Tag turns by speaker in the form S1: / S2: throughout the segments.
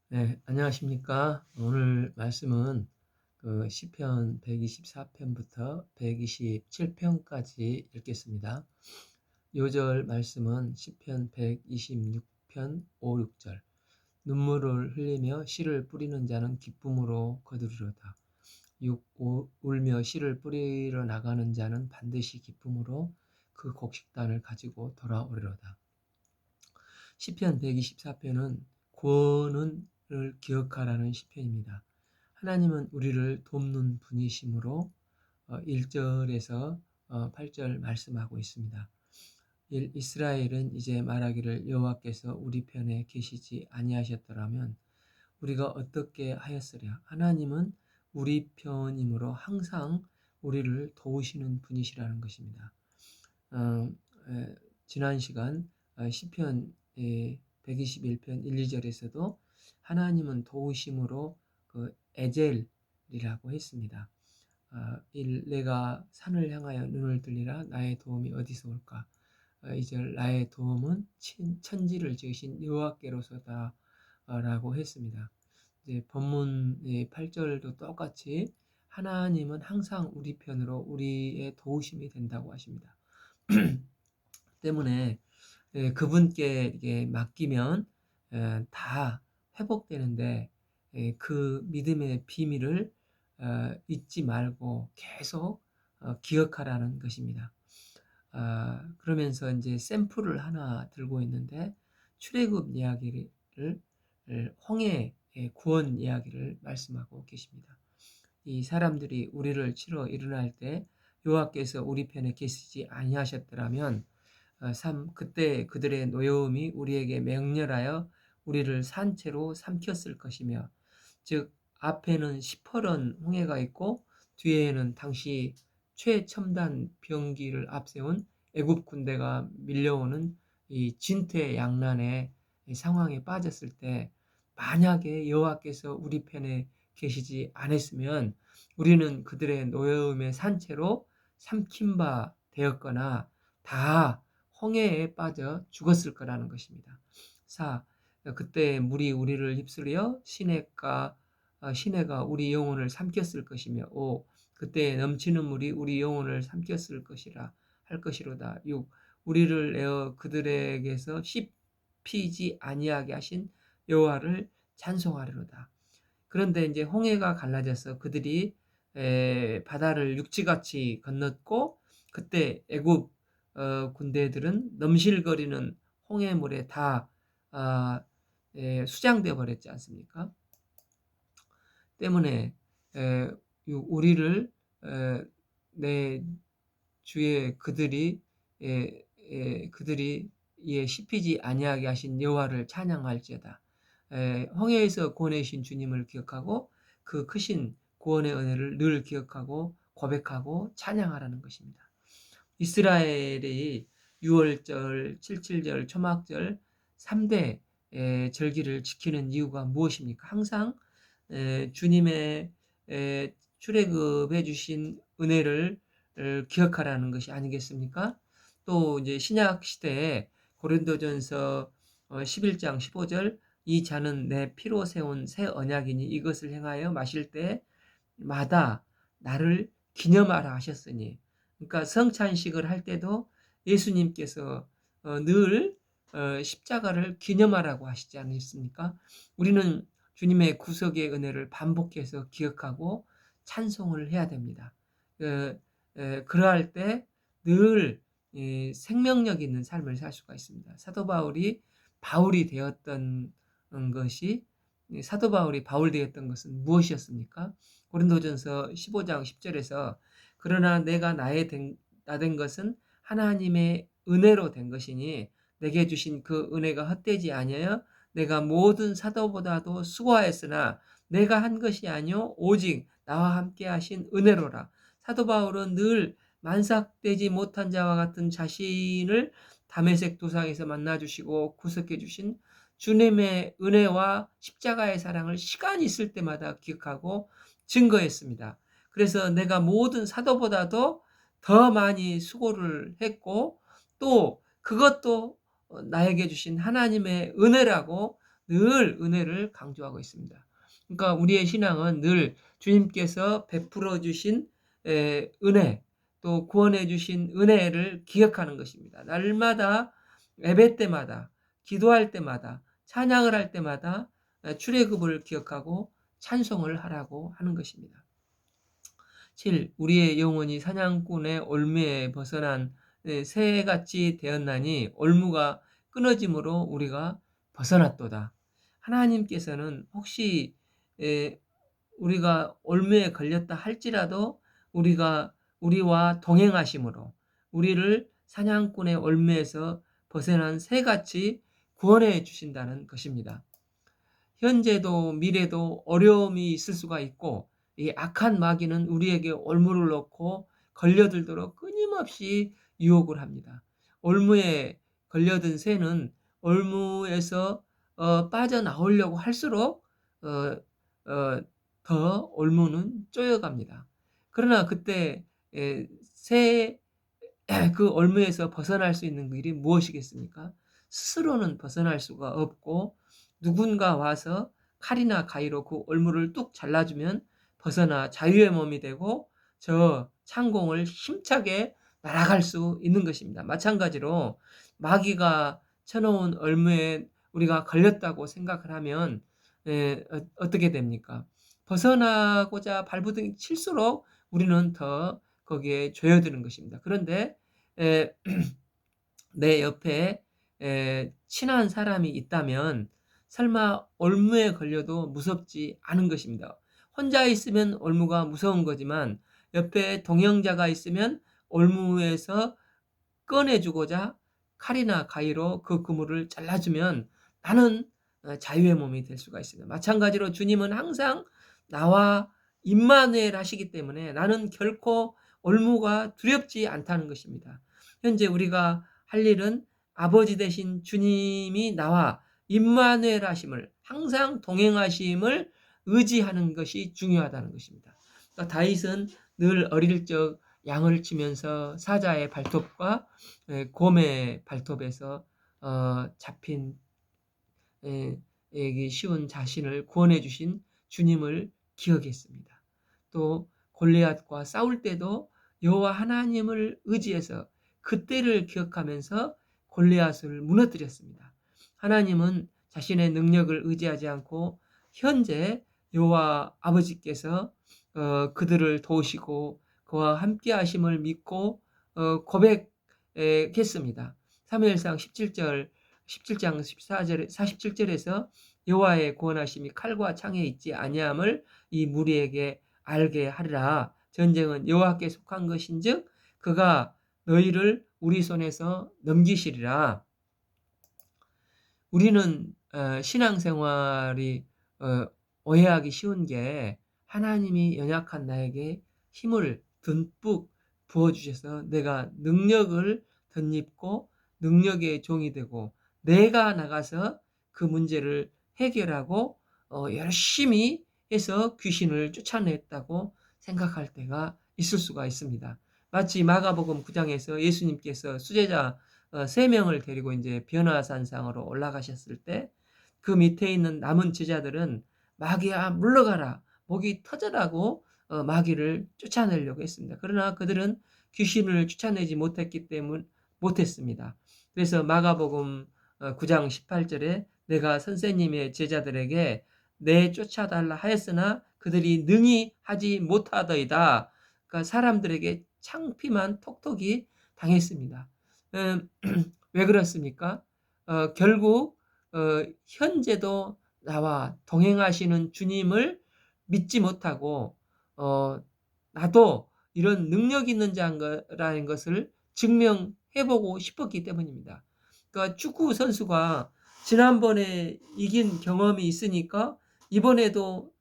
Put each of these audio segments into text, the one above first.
S1: 네, 안녕하십니까. 오늘 말씀은 그 시편 124편부터 127편까지 읽겠습니다. 요절 말씀은 시편 126편 5, 6절. 눈물을 흘리며 씨를 뿌리는 자는 기쁨으로 거두리로다. 울며 씨를 뿌리러 나가는 자는 반드시 기쁨으로 그 곡식단을 가지고 돌아오리로다. 시편 124편은 구원을 기억하라는 시편입니다. 하나님은 우리를 돕는 분이시므로 1절에서 8절 말씀하고 있습니다. 이스라엘은 이제 말하기를 여호와께서 우리 편에 계시지 아니하셨더라면 우리가 어떻게 하였으랴. 하나님은 우리 편이므로 항상 우리를 도우시는 분이시라는 것입니다. 어, 지난 시간 시편 121편 1, 2절에서도 하나님은 도우심으로 그 에젤이라고 했습니다. 내가 산을 향하여 눈을 들리라 나의 도움이 어디서 올까? 2절 나의 도움은 천지를 지으신 여호와께로서다 라고 했습니다. 이제 본문 8절도 똑같이 하나님은 항상 우리 편으로 우리의 도우심이 된다고 하십니다. 때문에 그분께 이게 맡기면 다 회복되는데 그 믿음의 비밀을 잊지 말고 계속 기억하라는 것입니다. 그러면서 이제 샘플을 하나 들고 있는데 출애굽 이야기를 홍해 구원 이야기를 말씀하고 계십니다. 이 사람들이 우리를 치러 일어날 때 여호와께서 우리 편에 계시지 아니하셨더라면 그때 그들의 노여움이 우리에게 맹렬하여 우리를 산채로 삼켰을 것이며 즉 앞에는 시퍼런 홍해가 있고 뒤에는 당시 최첨단 병기를 앞세운 애굽 군대가 밀려오는 이 진퇴양난의 상황에 빠졌을 때 만약에 여호와께서 우리 편에 계시지 않았으면 우리는 그들의 노여움의 산채로 삼킨 바 되었거나 다 홍해에 빠져 죽었을 거라는 것입니다. 4. 그때 물이 우리를 휩쓸려 시내가 우리 영혼을 삼켰을 것이며 5. 그때 넘치는 물이 우리 영혼을 삼켰을 것이라 할 것이로다. 6. 우리를 내어 그들에게서 씹히지 아니하게 하신 여호와를 찬송하리로다. 그런데 이제 홍해가 갈라져서 그들이 바다를 육지같이 건넜고 그때 애굽 군대들은 넘실거리는 홍해물에 다 수장되어 버렸지 않습니까? 때문에 우리를 내 주의 그들이 씹히지 아니하게 하신 여호와를 찬양할지어다. 홍해에서 구원해주신 주님을 기억하고 그 크신 구원의 은혜를 늘 기억하고 고백하고 찬양하라는 것입니다. 이스라엘이 6월절, 7.7절, 초막절 3대 절기를 지키는 이유가 무엇입니까? 항상 주님의 출애굽해 주신 은혜를 기억하라는 것이 아니겠습니까? 또 이제 신약 시대에 고린도전서 11장 15절 이 잔은 내 피로 세운 새 언약이니 이것을 행하여 마실 때마다 나를 기념하라 하셨으니 그러니까 성찬식을 할 때도 예수님께서 늘 십자가를 기념하라고 하시지 않습니까? 우리는 주님의 구속의 은혜를 반복해서 기억하고 찬송을 해야 됩니다. 그러할 때 늘 생명력 있는 삶을 살 수가 있습니다. 바울이 되었던 것이 사도 바울이 바울 되었던 것은 무엇이었습니까? 고린도전서 15장 10절에서 그러나 내가 나된 것은 하나님의 은혜로 된 것이니 내게 주신 그 은혜가 헛되지 아니하여 내가 모든 사도보다도 수고하였으나 내가 한 것이 아니요 오직 나와 함께 하신 은혜로라. 사도 바울은 늘 만삭되지 못한 자와 같은 자신을 다메섹 도상에서 만나주시고 구속해 주신 주님의 은혜와 십자가의 사랑을 시간이 있을 때마다 기억하고 증거했습니다. 그래서 내가 모든 사도보다도 더 많이 수고를 했고 또 그것도 나에게 주신 하나님의 은혜라고 늘 은혜를 강조하고 있습니다. 그러니까 우리의 신앙은 늘 주님께서 베풀어 주신 은혜, 또 구원해 주신 은혜를 기억하는 것입니다. 날마다 예배 때마다, 기도할 때마다, 찬양을 할 때마다 출애굽을 기억하고 찬송을 하라고 하는 것입니다. 7. 우리의 영혼이 사냥꾼의 올무에 벗어난 새같이 되었나니 올무가 끊어짐으로 우리가 벗어났도다. 하나님께서는 혹시 우리가 올무에 걸렸다 할지라도 우리와 동행하심으로 우리를 사냥꾼의 올무에서 벗어난 새같이 구원해 주신다는 것입니다. 현재도 미래도 어려움이 있을 수가 있고 이 악한 마귀는 우리에게 올무를 넣고 걸려들도록 끊임없이 유혹을 합니다. 올무에 걸려든 새는 올무에서 빠져나오려고 할수록 더 올무는 쪼여갑니다. 그러나 그때 그 올무에서 벗어날 수 있는 길이 무엇이겠습니까? 스스로는 벗어날 수가 없고 누군가 와서 칼이나 가위로 그 올무를 뚝 잘라주면 벗어나 자유의 몸이 되고 저 창공을 힘차게 날아갈 수 있는 것입니다. 마찬가지로 마귀가 쳐놓은 올무에 우리가 걸렸다고 생각을 하면 어떻게 됩니까? 벗어나고자 발부둥이 칠수록 우리는 더 거기에 조여드는 것입니다. 그런데 내 옆에 친한 사람이 있다면 설마 올무에 걸려도 무섭지 않은 것입니다. 혼자 있으면 올무가 무서운 거지만 옆에 동행자가 있으면 올무에서 꺼내주고자 칼이나 가위로 그 그물을 잘라주면 나는 자유의 몸이 될 수가 있습니다. 마찬가지로 주님은 항상 나와 임마누엘 하시기 때문에 나는 결코 올무가 두렵지 않다는 것입니다. 현재 우리가 할 일은 아버지 되신 주님이 나와 임마누엘 하심을 항상 동행하심을 의지하는 것이 중요하다는 것입니다. 그러니까 다윗은 늘 어릴 적 양을 치면서 사자의 발톱과 곰의 발톱에서 잡힌 쉬운 자신을 구원해 주신 주님을 기억했습니다. 또 골리앗과 싸울 때도 여호와 하나님을 의지해서 그때를 기억하면서 골리앗을 무너뜨렸습니다. 하나님은 자신의 능력을 의지하지 않고 현재 여호와 아버지께서 그들을 도우시고 그와 함께 하심을 믿고 고백했습니다. 사무엘상 17장 14절 47절에서 여호와의 구원하심이 칼과 창에 있지 아니함을 이 무리에게 알게 하리라. 전쟁은 여호와께 속한 것인즉 그가 너희를 우리 손에서 넘기시리라. 우리는 신앙생활이 오해하기 쉬운 게 하나님이 연약한 나에게 힘을 듬뿍 부어주셔서 내가 능력을 덧입고 능력의 종이 되고 내가 나가서 그 문제를 해결하고 열심히 해서 귀신을 쫓아냈다고 생각할 때가 있을 수가 있습니다. 마치 마가복음 9장에서 예수님께서 수제자 3명을 데리고 이제 변화산상으로 올라가셨을 때 그 밑에 있는 남은 제자들은 마귀야 물러가라 목이 터져라고 마귀를 쫓아내려고 했습니다. 그러나 그들은 귀신을 쫓아내지 못했습니다. 그래서 마가복음 9장 18절에 내가 선생님의 제자들에게 내쫓아달라 하였으나 그들이 능히 하지 못하더이다. 그러니까 사람들에게 창피만 톡톡히 당했습니다. 왜 그렇습니까? 결국 현재도 나와 동행하시는 주님을 믿지 못하고 나도 이런 능력 있는 자라는 것을 증명해보고 싶었기 때문입니다. 그러니까 축구 선수가 지난번에 이긴 경험이 있으니까 이번에도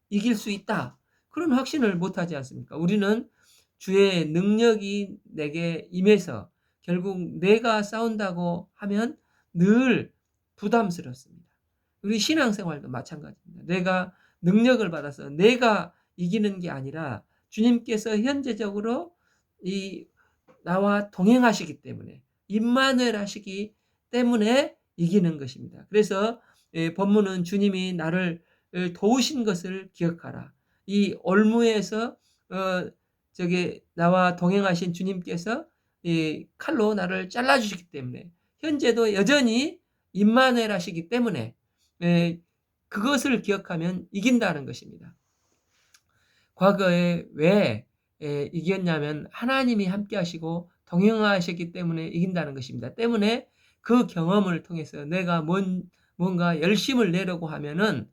S1: 이길 수 있다. 그런 확신을 못하지 않습니까? 우리는 주의 능력이 내게 임해서 결국 내가 싸운다고 하면 늘 부담스럽습니다. 우리 신앙생활도 마찬가지입니다. 내가 능력을 받아서 내가 이기는 게 아니라 주님께서 현재적으로 나와 동행하시기 때문에 임마누엘 하시기 때문에 이기는 것입니다. 그래서 본문은 주님이 나를 도우신 것을 기억하라. 이 올무에서 저기 나와 동행하신 주님께서 이 칼로 나를 잘라주시기 때문에 현재도 여전히 임마누엘 하시기 때문에 그것을 기억하면 이긴다는 것입니다. 과거에 왜 이겼냐면 하나님이 함께 하시고 동행하셨기 때문에 이긴다는 것입니다. 때문에 그 경험을 통해서 내가 뭔가 열심을 내려고 하면은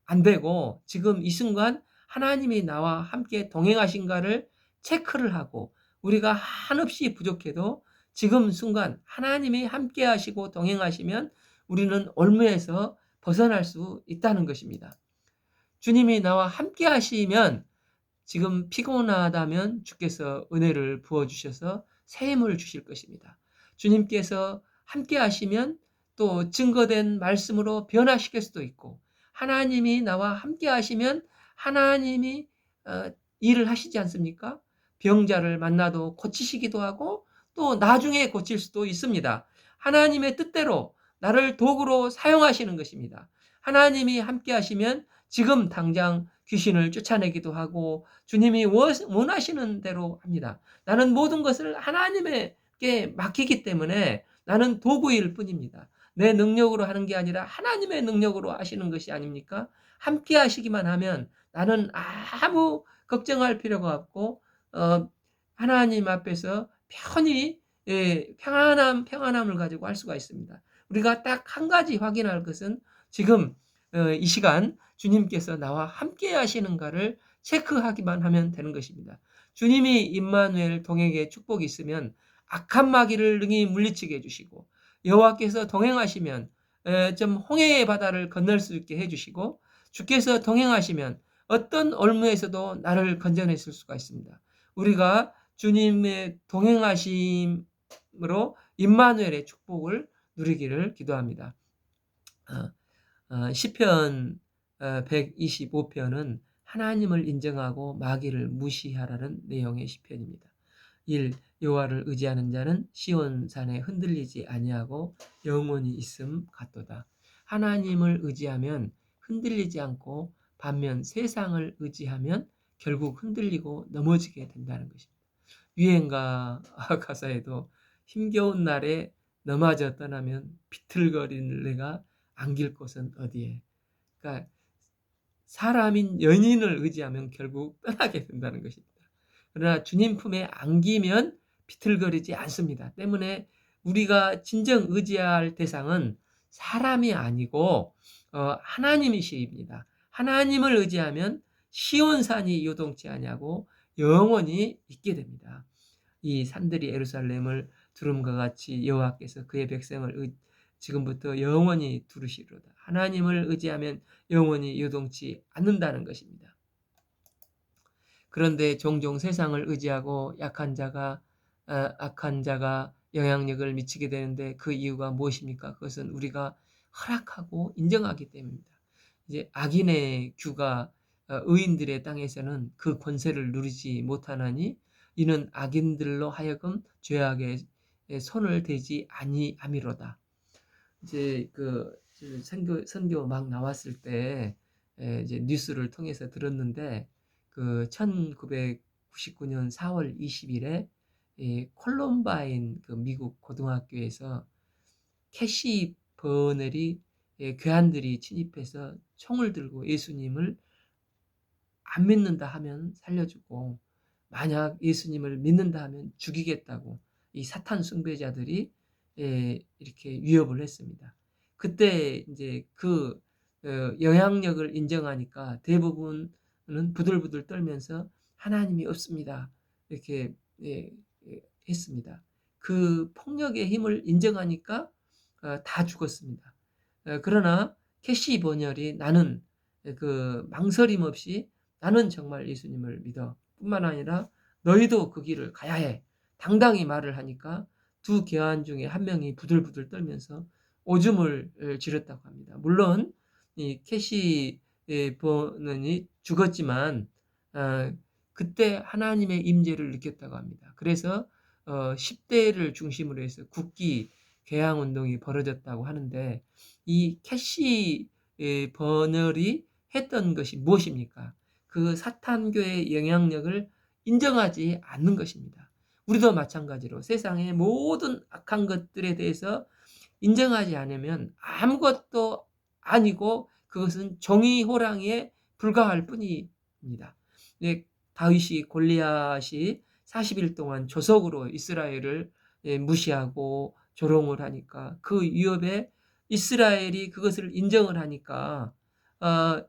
S1: 안 되고 지금 이 순간 하나님이 나와 함께 동행하신가를 체크를 하고 우리가 한없이 부족해도 지금 순간 하나님이 함께 하시고 동행하시면 우리는 올무에서 벗어날 수 있다는 것입니다. 주님이 나와 함께 하시면 지금 피곤하다면 주께서 은혜를 부어주셔서 새 힘을 주실 것입니다. 주님께서 함께 하시면 또 증거된 말씀으로 변화시킬 수도 있고 하나님이 나와 함께 하시면 하나님이 일을 하시지 않습니까? 병자를 만나도 고치시기도 하고 또 나중에 고칠 수도 있습니다. 하나님의 뜻대로 나를 도구로 사용하시는 것입니다. 하나님이 함께 하시면 지금 당장 귀신을 쫓아내기도 하고 주님이 원하시는 대로 합니다. 나는 모든 것을 하나님에게 맡기기 때문에 나는 도구일 뿐입니다. 내 능력으로 하는 게 아니라 하나님의 능력으로 하시는 것이 아닙니까? 함께 하시기만 하면 나는 아무 걱정할 필요가 없고 하나님 앞에서 편히 평안함을 가지고 할 수가 있습니다. 우리가 딱 한 가지 확인할 것은 지금 이 시간 주님께서 나와 함께 하시는가를 체크하기만 하면 되는 것입니다. 주님이 임마누엘 동행에 축복이 있으면 악한 마귀를 능히 물리치게 해주시고 여호와께서 동행하시면 좀 홍해의 바다를 건널 수 있게 해주시고 주께서 동행하시면 어떤 올무에서도 나를 건져냈을 수가 있습니다. 우리가 주님의 동행하심으로 임마누엘의 축복을 누리기를 기도합니다. 시편 125편은 하나님을 인정하고 마귀를 무시하라는 내용의 시편입니다. 1. 여호와를 의지하는 자는 시온산에 흔들리지 아니하고 영원히 있음 같도다. 하나님을 의지하면 흔들리지 않고 반면 세상을 의지하면 결국 흔들리고 넘어지게 된다는 것입니다. 유행가 가사에도 힘겨운 날에 넘어져 떠나면 비틀거리는 내가 안길 곳은 어디에. 그러니까 사람인 연인을 의지하면 결국 떠나게 된다는 것입니다. 그러나 주님 품에 안기면 비틀거리지 않습니다. 때문에 우리가 진정 의지할 대상은 사람이 아니고 하나님이십니다. 하나님을 의지하면 시온산이 요동치 아니하고 영원히 있게 됩니다. 이 산들이 예루살렘을 두름과 같이 여호와께서 그의 백성을 지금부터 영원히 두르시리로다. 하나님을 의지하면 영원히 요동치 않는다는 것입니다. 그런데 종종 세상을 의지하고 악한 자가 영향력을 미치게 되는데 그 이유가 무엇입니까? 그것은 우리가 허락하고 인정하기 때문입니다. 이제 악인의 규가 의인들의 땅에서는 그 권세를 누리지 못하나니 이는 악인들로 하여금 죄악에 손을 대지 아니함이로다. 이제 그 선교 막 나왔을 때 이제 뉴스를 통해서 들었는데 그 1999년 4월 20일에 콜럼바인 그 미국 고등학교에서 캐시 버넬이 괴한들이 침입해서 총을 들고 예수님을 안 믿는다 하면 살려주고 만약 예수님을 믿는다 하면 죽이겠다고 이 사탄 숭배자들이 이렇게 위협을 했습니다. 그때 이제 그 영향력을 인정하니까 대부분은 부들부들 떨면서 하나님이 없습니다. 이렇게 했습니다. 그 폭력의 힘을 인정하니까 다 죽었습니다. 그러나 캐시 버넬이 나는 그 망설임 없이 나는 정말 예수님을 믿어 뿐만 아니라 너희도 그 길을 가야 해. 당당히 말을 하니까 두 괴한 중에 한 명이 부들부들 떨면서 오줌을 지렸다고 합니다. 물론 이 캐시 버넌이 죽었지만 그때 하나님의 임재를 느꼈다고 합니다. 그래서 10대를 중심으로 해서 국기 개항 운동이 벌어졌다고 하는데 이 캐시 버널이 했던 것이 무엇입니까? 그 사탄교의 영향력을 인정하지 않는 것입니다. 우리도 마찬가지로 세상의 모든 악한 것들에 대해서 인정하지 않으면 아무것도 아니고 그것은 종이 호랑이에 불과할 뿐입니다. 네, 다윗이 골리앗이 40일 동안 조석으로 이스라엘을 무시하고 조롱을 하니까 그 위협에 이스라엘이 그것을 인정을 하니까 어,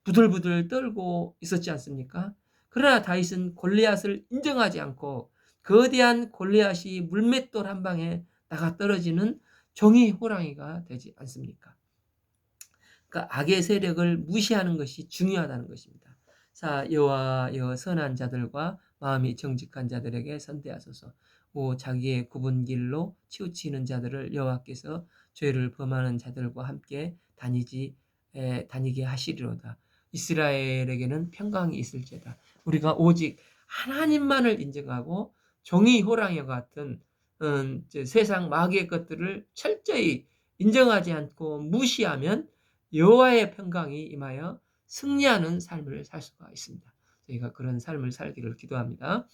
S1: 부들부들 떨고 있었지 않습니까? 그러나 다윗은 골리앗을 인정하지 않고 거대한 골리앗이 물맷돌 한 방에 나가 떨어지는 종이 호랑이가 되지 않습니까? 그러니까 악의 세력을 무시하는 것이 중요하다는 것입니다. 자, 여호와여 선한 자들과 마음이 정직한 자들에게 선대하소서. 오 자기의 굽은 길로 치우치는 자들을 여호와께서 죄를 범하는 자들과 함께 다니게 하시리로다. 이스라엘에게는 평강이 있을지어다. 우리가 오직 하나님만을 인정하고 종이 호랑이와 같은 세상 마귀의 것들을 철저히 인정하지 않고 무시하면 여호와의 평강이 임하여 승리하는 삶을 살 수가 있습니다. 저희가 그런 삶을 살기를 기도합니다.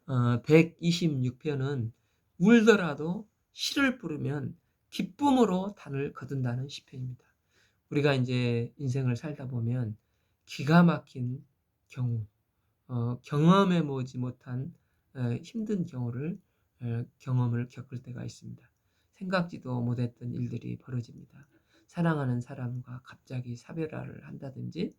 S1: 126편은 울더라도 시를 부르면 기쁨으로 단을 거둔다는 시편입니다. 우리가 이제 인생을 살다 보면 기가 막힌 경우, 경험해 보지 못한 힘든 경험을 겪을 때가 있습니다. 생각지도 못했던 일들이 벌어집니다. 사랑하는 사람과 갑자기 사별을 한다든지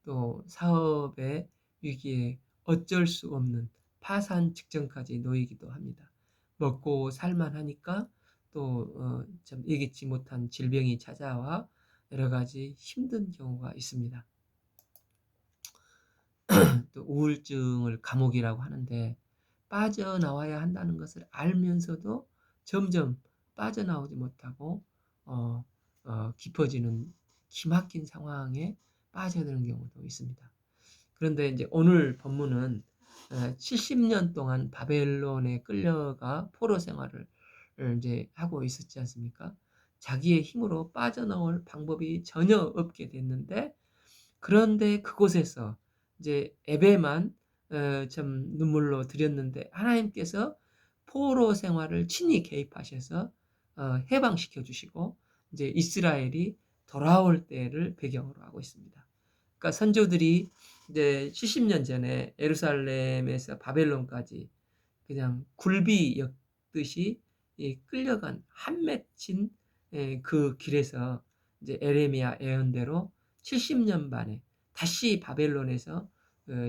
S1: 또 사업의 위기에 어쩔 수 없는 파산 직전까지 놓이기도 합니다. 먹고 살만하니까 또 좀 예기치 못한 질병이 찾아와 여러 가지 힘든 경우가 있습니다. 또 우울증을 감옥이라고 하는데 빠져나와야 한다는 것을 알면서도 점점 빠져나오지 못하고 깊어지는 기막힌 상황에 빠져드는 경우도 있습니다. 그런데 이제 오늘 본문은 70년 동안 바벨론에 끌려가 포로 생활을 이제 하고 있었지 않습니까? 자기의 힘으로 빠져나올 방법이 전혀 없게 됐는데 그런데 그곳에서 이제 예배만 좀 눈물로 드렸는데 하나님께서 포로 생활을 친히 개입하셔서 해방시켜 주시고 이제 이스라엘이 돌아올 때를 배경으로 하고 있습니다. 그러니까 선조들이 이제 70년 전에 예루살렘에서 바벨론까지 그냥 굴비 엮듯이 끌려간 한 맺힌 그 길에서 이제 에레미야 예언대로 70년 만에 다시 바벨론에서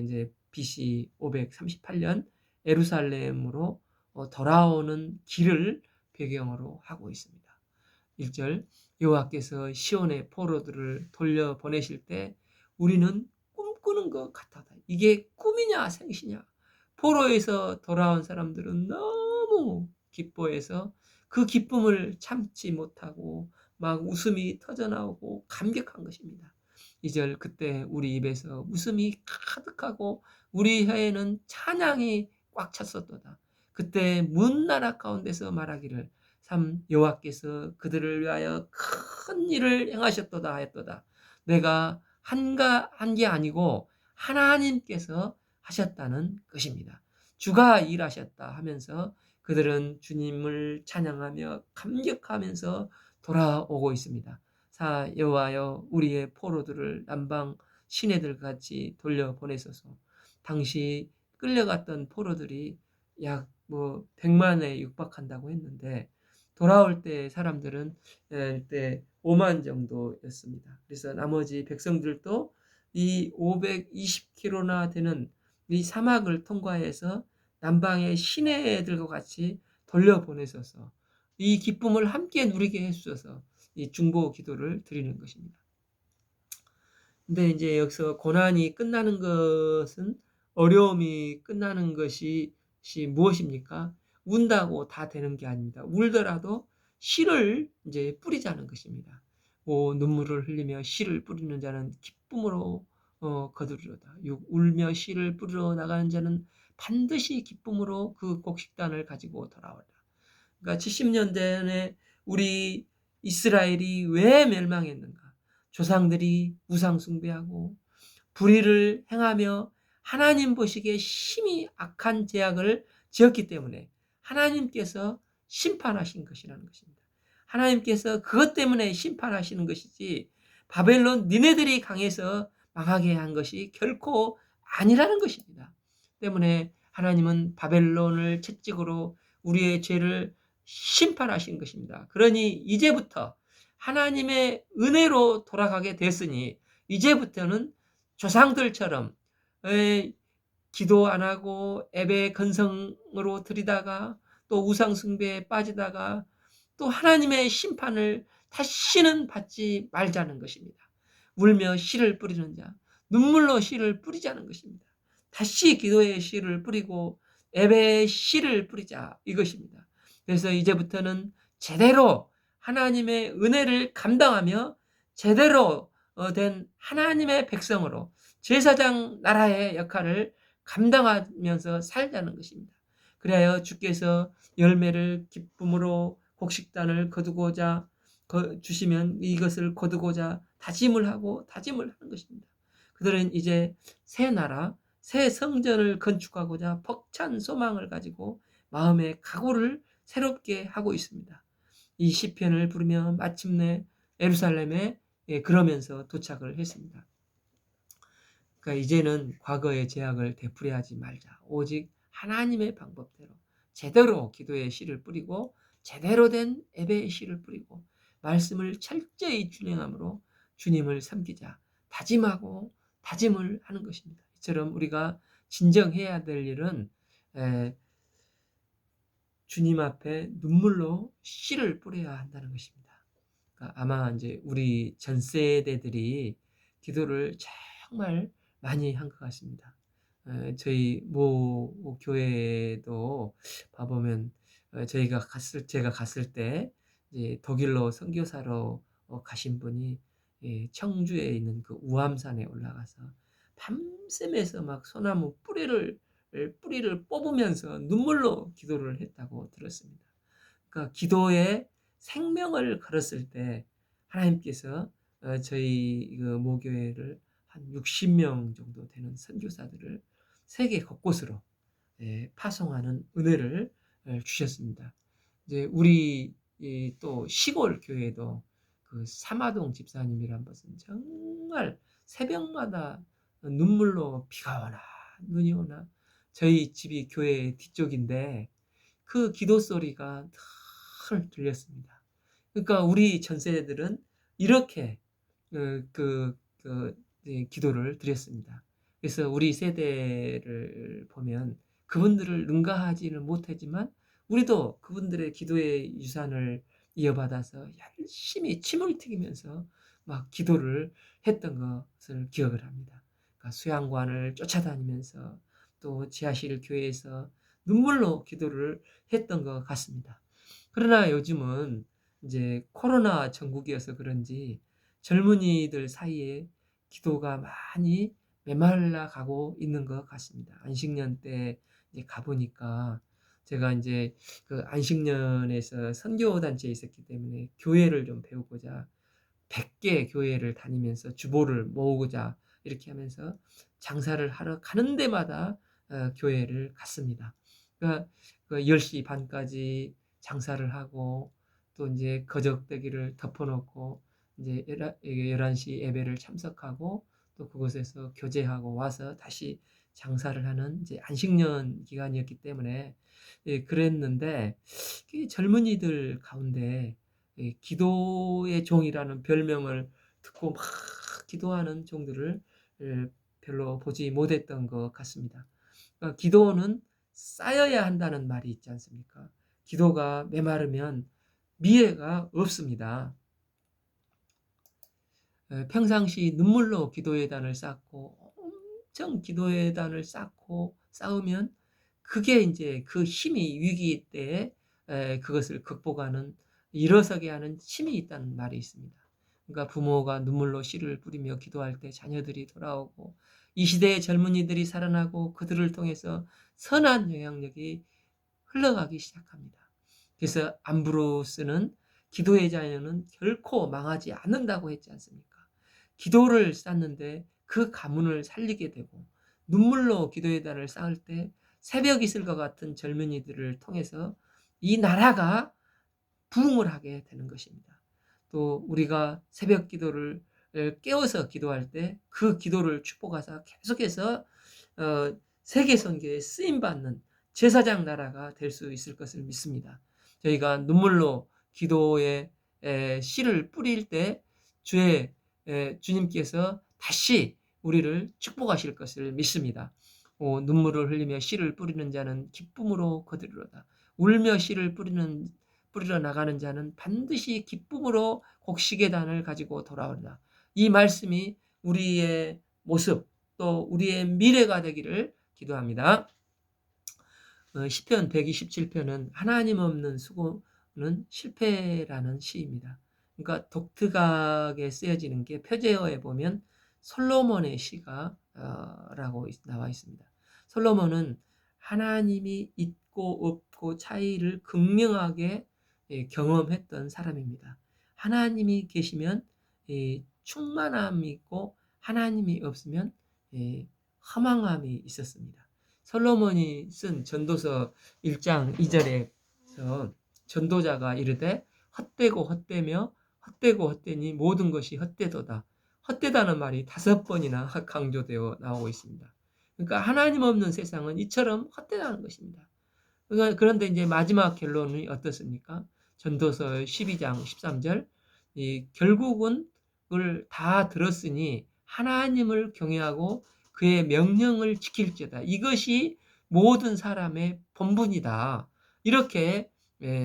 S1: 이제 BC 538년 예루살렘으로 돌아오는 길을 배경으로 하고 있습니다. 1절 여호와께서 시온의 포로들을 돌려보내실 때 우리는 꿈꾸는 것 같았다. 이게 꿈이냐 생시냐. 포로에서 돌아온 사람들은 너무 기뻐해서 그 기쁨을 참지 못하고 막 웃음이 터져나오고 감격한 것입니다. 2절 그때 우리 입에서 웃음이 가득하고 우리 혀에는 찬양이 꽉 찼었도다. 그때 문나라 가운데서 말하기를 참 여호와께서 그들을 위하여 큰 일을 행하셨도다 하였도다. 내가 한 게 아니고 하나님께서 하셨다는 것입니다. 주가 일하셨다 하면서 그들은 주님을 찬양하며 감격하면서 돌아오고 있습니다. 사 여호와여 우리의 포로들을 남방 시내들 같이 돌려보내소서. 당시 끌려갔던 포로들이 약 100만에 육박한다고 했는데 돌아올 때 사람들은 그때 5만 정도였습니다. 그래서 나머지 백성들도 이 520km나 되는 이 사막을 통과해서 남방의 시내들과 같이 돌려보내셔서 이 기쁨을 함께 누리게 해주셔서 이 중보 기도를 드리는 것입니다. 근데 이제 여기서 고난이 끝나는 것은 어려움이 끝나는 것이 무엇입니까? 운다고 다 되는 게 아닙니다. 울더라도 씨를 이제 뿌리자는 것입니다. 눈물을 흘리며 씨를 뿌리는 자는 기쁨으로 거두리로다. 울며 씨를 뿌리러 나가는 자는 반드시 기쁨으로 그 곡식단을 가지고 돌아오리라. 그러니까 70년 전에 우리 이스라엘이 왜 멸망했는가? 조상들이 우상 숭배하고 불의를 행하며 하나님 보시기에 심히 악한 죄악을 지었기 때문에 하나님께서 심판하신 것이라는 것입니다. 하나님께서 그것 때문에 심판하시는 것이지 바벨론 니네들이 강해서 망하게 한 것이 결코 아니라는 것입니다. 때문에 하나님은 바벨론을 채찍으로 우리의 죄를 심판하신 것입니다. 그러니 이제부터 하나님의 은혜로 돌아가게 됐으니 이제부터는 조상들처럼 기도 안 하고 예배 건성으로 드리다가 또 우상 숭배에 빠지다가 또 하나님의 심판을 다시는 받지 말자는 것입니다. 울며 씨를 뿌리는 자, 눈물로 씨를 뿌리자는 것입니다. 다시 기도의 씨를 뿌리고 예배의 씨를 뿌리자 이것입니다. 그래서 이제부터는 제대로 하나님의 은혜를 감당하며 제대로 된 하나님의 백성으로 제사장 나라의 역할을 감당하면서 살자는 것입니다. 그래야 주께서 열매를 기쁨으로 곡식단을 거두고자 주시면 이것을 거두고자 다짐을 하고 다짐을 하는 것입니다. 그들은 이제 새 나라, 새 성전을 건축하고자 벅찬 소망을 가지고 마음의 각오를 새롭게 하고 있습니다. 이 시편을 부르며 마침내 예루살렘에 그러면서 도착을 했습니다. 그러니까 이제는 과거의 죄악을 되풀이하지 말자. 오직 하나님의 방법대로 제대로 기도의 씨를 뿌리고 제대로 된 예배의 씨를 뿌리고 말씀을 철저히 준행함으로 주님을 섬기자. 다짐하고 다짐을 하는 것입니다. 이처럼 우리가 진정해야 될 일은 주님 앞에 눈물로 씨를 뿌려야 한다는 것입니다. 그러니까 아마 이제 우리 전 세대들이 기도를 정말 많이 한 것 같습니다. 저희 모 교회도 봐보면 제가 갔을 때 이제 독일로 선교사로 가신 분이 청주에 있는 그 우암산에 올라가서 밤새면서 막 소나무 뿌리를 뽑으면서 눈물로 기도를 했다고 들었습니다. 그러니까 기도에 생명을 걸었을 때 하나님께서 저희 그 모교회를 한 60명 정도 되는 선교사들을 세계 곳곳으로 파송하는 은혜를 주셨습니다. 이제 우리 또 시골 교회도 그 사마동 집사님이란 분은 정말 새벽마다 눈물로 비가 오나 눈이 오나 저희 집이 교회 뒤쪽인데 그 기도 소리가 늘 들렸습니다. 그러니까 우리 전 세대들은 이렇게 기도를 드렸습니다. 그래서 우리 세대를 보면 그분들을 능가하지는 못하지만 우리도 그분들의 기도의 유산을 이어받아서 열심히 침을 튀기면서 막 기도를 했던 것을 기억을 합니다. 그러니까 수양관을 쫓아다니면서 또 지하실 교회에서 눈물로 기도를 했던 것 같습니다. 그러나 요즘은 이제 코로나 전국이어서 그런지 젊은이들 사이에 기도가 많이 메말라 가고 있는 것 같습니다. 안식년 때 이제 가보니까 제가 이제 그 안식년에서 선교단체에 있었기 때문에 교회를 좀 배우고자 100개 교회를 다니면서 주보를 모으고자 이렇게 하면서 장사를 하러 가는 데마다 교회를 갔습니다. 그러니까 그 10시 반까지 장사를 하고 또 이제 거적대기를 덮어놓고 이제 11시 예배를 참석하고 또 그곳에서 교제하고 와서 다시 장사를 하는 이제 안식년 기간이었기 때문에 그랬는데 젊은이들 가운데 기도의 종이라는 별명을 듣고 막 기도하는 종들을 별로 보지 못했던 것 같습니다. 그러니까 기도는 쌓여야 한다는 말이 있지 않습니까? 기도가 메마르면 미래가 없습니다. 평상시 눈물로 기도의 단을 쌓고 엄청 기도의 단을 쌓고 쌓으면 그게 이제 그 힘이 위기 때에 그것을 극복하는 일어서게 하는 힘이 있다는 말이 있습니다. 그러니까 부모가 눈물로 씨를 뿌리며 기도할 때 자녀들이 돌아오고 이 시대의 젊은이들이 살아나고 그들을 통해서 선한 영향력이 흘러가기 시작합니다. 그래서 암브로스는 기도의 자녀는 결코 망하지 않는다고 했지 않습니까? 기도를 쌓는데 그 가문을 살리게 되고 눈물로 기도의 달을 쌓을 때 새벽 이슬과 같은 젊은이들을 통해서 이 나라가 부흥을 하게 되는 것입니다. 또 우리가 새벽 기도를 깨워서 기도할 때 그 기도를 축복하사 계속해서 세계 선교에 쓰임 받는 제사장 나라가 될 수 있을 것을 믿습니다. 저희가 눈물로 기도에 씨를 뿌릴 때 주의 주님께서 다시 우리를 축복하실 것을 믿습니다. 눈물을 흘리며 씨를 뿌리는 자는 기쁨으로 거두리로다. 울며 씨를 뿌리러 나가는 자는 반드시 기쁨으로 곡식의 단을 가지고 돌아오리라. 이 말씀이 우리의 모습 또 우리의 미래가 되기를 기도합니다. 시편 127편은 하나님 없는 수고는 실패라는 시입니다. 그러니까 독특하게 쓰여지는 게 표제어에 보면 솔로몬의 시가 라고 나와 있습니다. 솔로몬은 하나님이 있고 없고 차이를 극명하게 경험했던 사람입니다. 하나님이 계시면 충만함이 있고 하나님이 없으면 허망함이 있었습니다. 솔로몬이 쓴 전도서 1장 2절에서 전도자가 이르되 헛되고 헛되며 헛되고 헛되니 모든 것이 헛되도다. 헛되다는 말이 5번이나 강조되어 나오고 있습니다. 그러니까 하나님 없는 세상은 이처럼 헛되다는 것입니다. 그런데 이제 마지막 결론이 어떻습니까? 전도서 12장 13절 결국은 그걸 다 들었으니 하나님을 경외하고 그의 명령을 지킬지어다. 이것이 모든 사람의 본분이다. 이렇게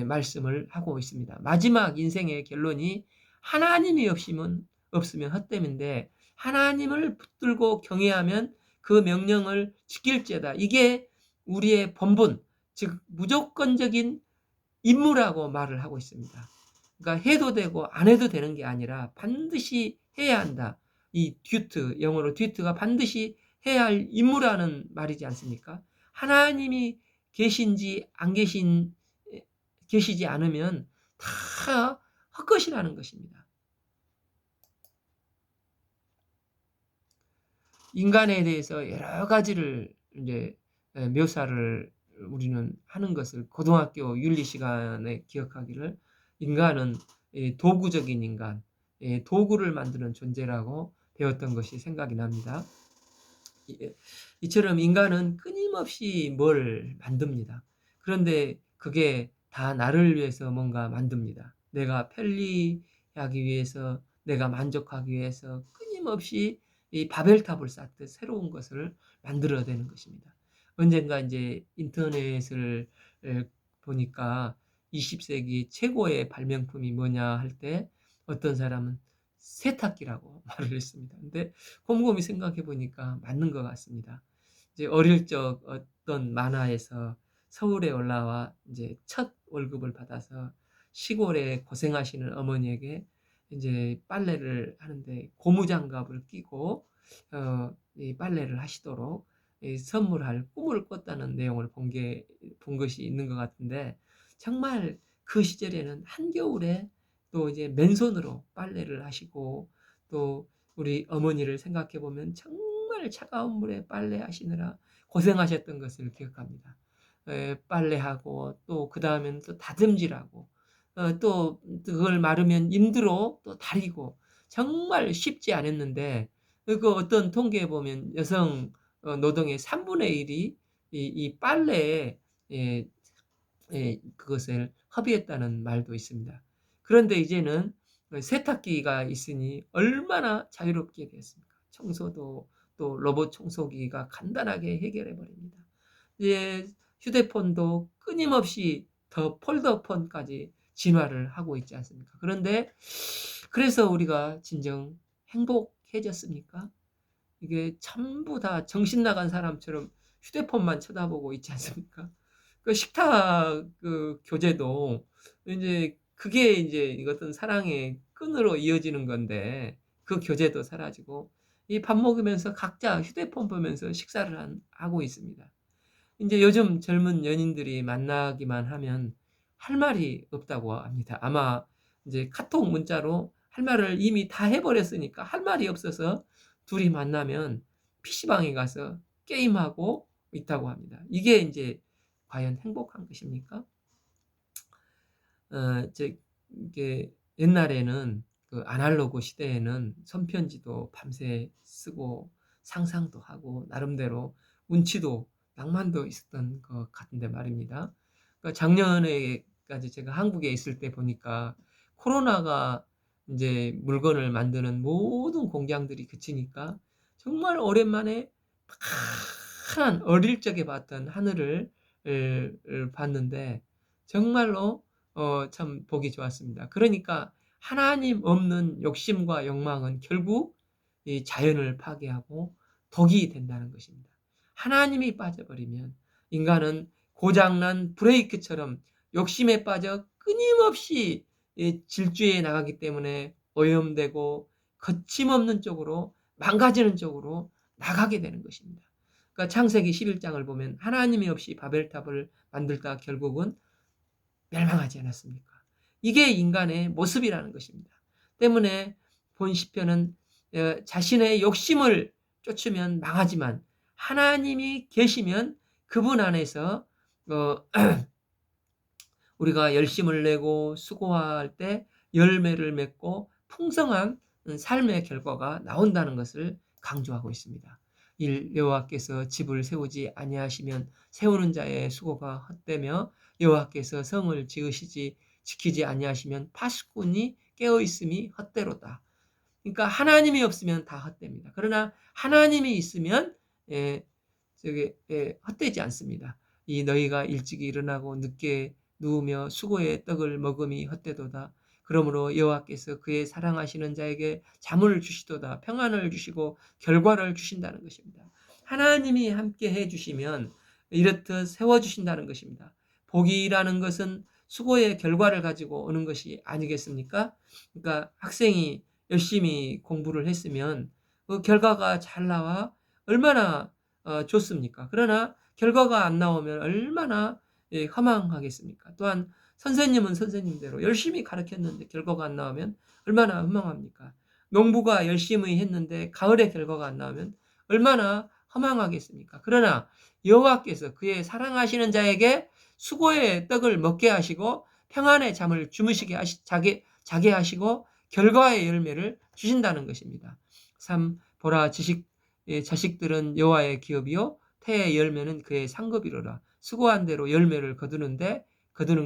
S1: 말씀을 하고 있습니다. 마지막 인생의 결론이 하나님이 없으면 헛됨인데 하나님을 붙들고 경외하면 그 명령을 지킬지어다. 이게 우리의 본분, 즉 무조건적인 임무라고 말을 하고 있습니다. 그러니까 해도 되고 안 해도 되는 게 아니라 반드시 해야 한다. 이 듀트, 영어로 듀트가 반드시 해야 할 임무라는 말이지 않습니까? 하나님이 계신지 안 계시지 않으면 다 헛것이라는 것입니다. 인간에 대해서 여러 가지를 이제 묘사를 우리는 하는 것을 고등학교 윤리 시간에 기억하기를 인간은 도구적인 인간, 도구를 만드는 존재라고 배웠던 것이 생각이 납니다. 이처럼 인간은 끊임없이 뭘 만듭니다. 그런데 그게 다 나를 위해서 뭔가 만듭니다. 내가 편리하기 위해서, 내가 만족하기 위해서 끊임없이 이 바벨탑을 쌓듯 새로운 것을 만들어내는 것입니다. 언젠가 이제 인터넷을 보니까 20세기 최고의 발명품이 뭐냐 할 때 어떤 사람은 세탁기라고 말을 했습니다. 근데 곰곰이 생각해 보니까 맞는 것 같습니다. 이제 어릴 적 어떤 만화에서 서울에 올라와 이제 첫 월급을 받아서 시골에 고생하시는 어머니에게 이제 빨래를 하는데 고무장갑을 끼고 이 빨래를 하시도록 선물할 꿈을 꿨다는 내용을 본 것이 있는 것 같은데 정말 그 시절에는 한겨울에 또 이제 맨손으로 빨래를 하시고 또 우리 어머니를 생각해 보면 정말 차가운 물에 빨래하시느라 고생하셨던 것을 기억합니다. 빨래하고 또 그 다음에는 또 다듬질하고 또 그걸 마르면 인두로 또 다리고 정말 쉽지 않았는데 그 어떤 통계에 보면 여성 노동의 3분의 1이 이 빨래에 그것을 허비했다는 말도 있습니다. 그런데 이제는 세탁기가 있으니 얼마나 자유롭게 됐습니까? 청소도 또 로봇 청소기가 간단하게 해결해 버립니다. 이제 휴대폰도 끊임없이 더 폴더폰까지 진화를 하고 있지 않습니까? 그런데 그래서 우리가 진정 행복해졌습니까? 이게 전부 다 정신 나간 사람처럼 휴대폰만 쳐다보고 있지 않습니까? 그 식탁 그 교제도 이제 그게 이제 어떤 사랑의 끈으로 이어지는 건데 그 교제도 사라지고 이 밥 먹으면서 각자 휴대폰 보면서 식사를 하고 있습니다. 이제 요즘 젊은 연인들이 만나기만 하면 할 말이 없다고 합니다. 아마 이제 카톡 문자로 할 말을 이미 다 해버렸으니까 할 말이 없어서 둘이 만나면 PC방에 가서 게임하고 있다고 합니다. 이게 이제 과연 행복한 것입니까? 이제 이게 옛날에는 그 아날로그 시대에는 손편지도 밤새 쓰고 상상도 하고 나름대로 운치도 낭만도 있었던 것 같은데 말입니다. 그러니까 작년에까지 제가 한국에 있을 때 보니까 코로나가 이제 물건을 만드는 모든 공장들이 그치니까 정말 오랜만에 파란 어릴 적에 봤던 하늘을 봤는데 정말로 참 보기 좋았습니다. 그러니까 하나님 없는 욕심과 욕망은 결국 이 자연을 파괴하고 독이 된다는 것입니다. 하나님이 빠져버리면 인간은 고장난 브레이크처럼 욕심에 빠져 끊임없이 질주해 나가기 때문에 오염되고 거침없는 쪽으로 망가지는 쪽으로 나가게 되는 것입니다. 그러니까 창세기 11장을 보면 하나님이 없이 바벨탑을 만들다 결국은 멸망하지 않았습니까? 이게 인간의 모습이라는 것입니다. 때문에 본 시편은 자신의 욕심을 쫓으면 망하지만 하나님이 계시면 그분 안에서 우리가 열심을 내고 수고할 때 열매를 맺고 풍성한 삶의 결과가 나온다는 것을 강조하고 있습니다. 여호와께서 집을 세우지 아니하시면 세우는 자의 수고가 헛되며 여호와께서 성을 지키지 아니하시면 파수꾼이 깨어 있음이 헛되로다. 그러니까 하나님이 없으면 다 헛됩니다. 그러나 하나님이 있으면 헛되지 않습니다. 이 너희가 일찍 일어나고 늦게 누우며 수고의 떡을 먹음이 헛되도다. 그러므로 여호와께서 그의 사랑하시는 자에게 잠을 주시도다. 평안을 주시고 결과를 주신다는 것입니다. 하나님이 함께 해주시면 이렇듯 세워주신다는 것입니다. 복이라는 것은 수고의 결과를 가지고 오는 것이 아니겠습니까? 그러니까 학생이 열심히 공부를 했으면 그 결과가 잘 나와 얼마나 좋습니까? 그러나 결과가 안 나오면 얼마나 허망하겠습니까? 또한 선생님은 선생님대로 열심히 가르쳤는데 결과가 안 나오면 얼마나 허망합니까? 농부가 열심히 했는데 가을에 결과가 안 나오면 얼마나 허망하겠습니까? 그러나 여호와께서 그의 사랑하시는 자에게 수고의 떡을 먹게 하시고 평안의 잠을 자게 하시고 결과의 열매를 주신다는 것입니다. 3. 보라 자식들은 여호와의 기업이요 태의 열매는 그의 상급이로라. 수고한 대로 열매를 거두는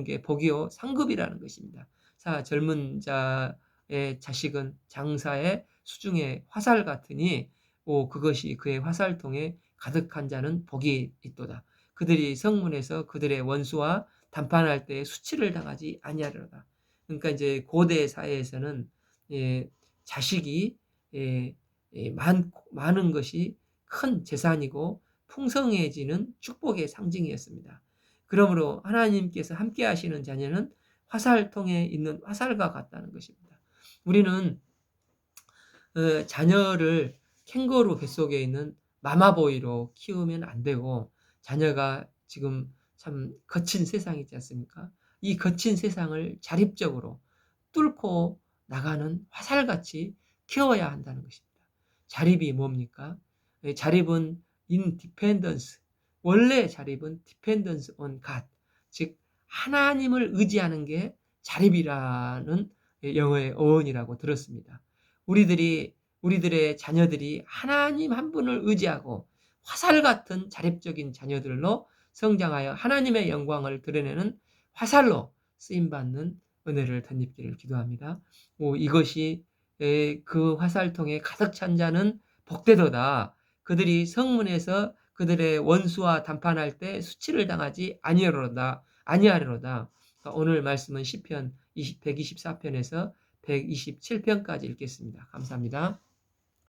S1: 게 복이요 상급이라는 것입니다. 4. 젊은 자의 자식은 장사의 수중의 화살 같으니 그것이 그의 화살통에 가득한 자는 복이 있도다. 그들이 성문에서 그들의 원수와 담판할 때 수치를 당하지 아니하리로다. 그러니까 이제 고대 사회에서는 자식이 많은 것이 큰 재산이고 풍성해지는 축복의 상징이었습니다. 그러므로 하나님께서 함께 하시는 자녀는 화살통에 있는 화살과 같다는 것입니다. 우리는 자녀를 캥거루 뱃속에 있는 마마보이로 키우면 안 되고 자녀가 지금 참 거친 세상이지 않습니까? 이 거친 세상을 자립적으로 뚫고 나가는 화살같이 키워야 한다는 것입니다. 자립이 뭡니까? 자립은 independence. 원래 자립은 dependence on God. 즉 하나님을 의지하는 게 자립이라는 영어의 어원이라고 들었습니다. 우리들의 자녀들이 하나님 한 분을 의지하고 화살 같은 자립적인 자녀들로 성장하여 하나님의 영광을 드러내는 화살로 쓰임받는 은혜를 덧입기를 기도합니다. 이것이 그 화살통에 가득 찬 자는 복되도다. 그들이 성문에서 그들의 원수와 담판할 때 수치를 당하지 아니하리로다. 오늘 말씀은 시편 124편에서 127편까지 읽겠습니다. 감사합니다.